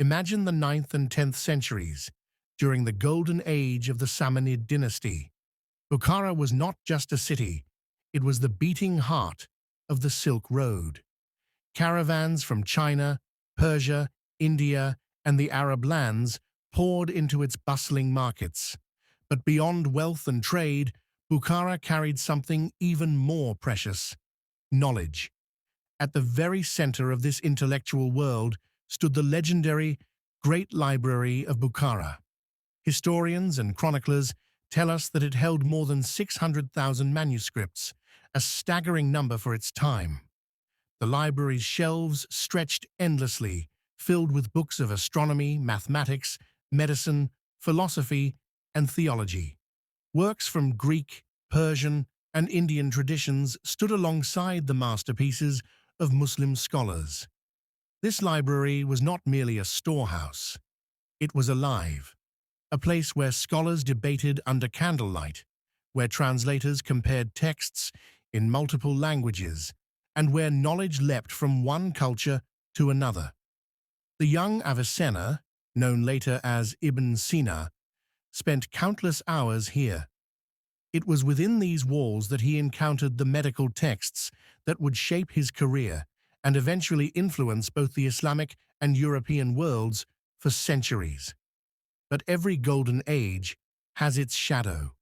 Imagine the 9th and 10th centuries, during the golden age of the Samanid dynasty. Bukhara was not just a city, it was the beating heart of the Silk Road. Caravans from China, Persia, India, and the Arab lands poured into its bustling markets. But beyond wealth and trade, Bukhara carried something even more precious: knowledge. At the very center of this intellectual world stood the legendary Great Library of Bukhara. Historians and chroniclers tell us that it held more than 600,000 manuscripts, a staggering number for its time. The library's shelves stretched endlessly, filled with books of astronomy, mathematics, medicine, philosophy, and theology. Works from Greek, Persian, and Indian traditions stood alongside the masterpieces of Muslim scholars. This library was not merely a storehouse. It was alive, a place where scholars debated under candlelight, where translators compared texts in multiple languages, and where knowledge leapt from one culture to another. The young Avicenna, known later as Ibn Sina, spent countless hours here. It was within these walls that he encountered the medical texts that would shape his career and eventually influence both the Islamic and European worlds for centuries. But every golden age has its shadow.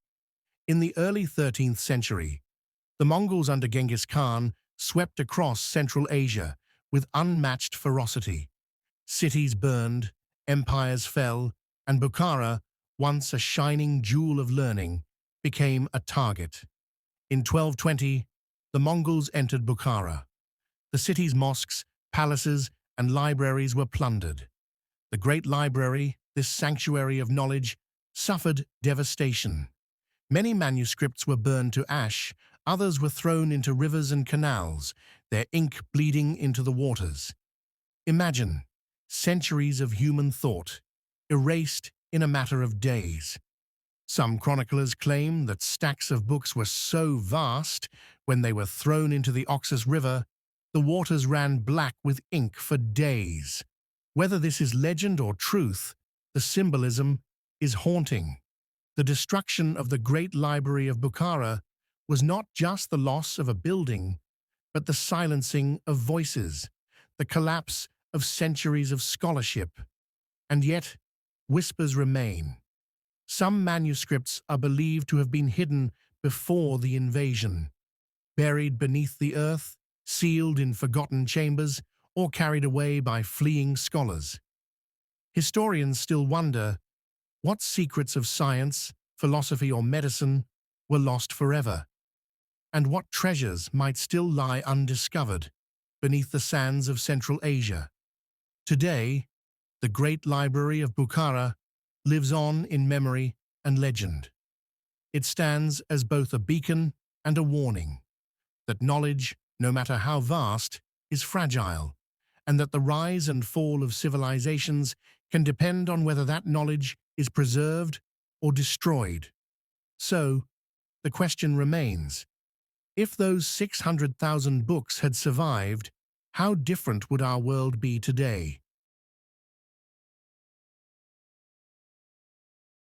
In the early 13th century, the Mongols under Genghis Khan swept across Central Asia with unmatched ferocity. Cities burned, empires fell, and Bukhara, once a shining jewel of learning, became a target. In 1220, the Mongols entered Bukhara. The city's mosques, palaces, and libraries were plundered. The Great Library, this sanctuary of knowledge, suffered devastation. Many manuscripts were burned to ash, others were thrown into rivers and canals, their ink bleeding into the waters. Imagine centuries of human thought, erased in a matter of days. Some chroniclers claim that stacks of books were so vast, when they were thrown into the Oxus River, the waters ran black with ink for days. Whether this is legend or truth, the symbolism is haunting. The destruction of the Great Library of Bukhara was not just the loss of a building, but the silencing of voices, the collapse of centuries of scholarship. And yet, whispers remain. Some manuscripts are believed to have been hidden before the invasion, buried beneath the earth, sealed in forgotten chambers, or carried away by fleeing scholars. Historians still wonder what secrets of science, philosophy, or medicine were lost forever, and what treasures might still lie undiscovered beneath the sands of Central Asia. Today, the Great Library of Bukhara lives on in memory and legend. It stands as both a beacon and a warning that knowledge, no matter how vast, is fragile, and that the rise and fall of civilizations can depend on whether that knowledge is preserved or destroyed. So, the question remains, if those 600,000 books had survived, how different would our world be today?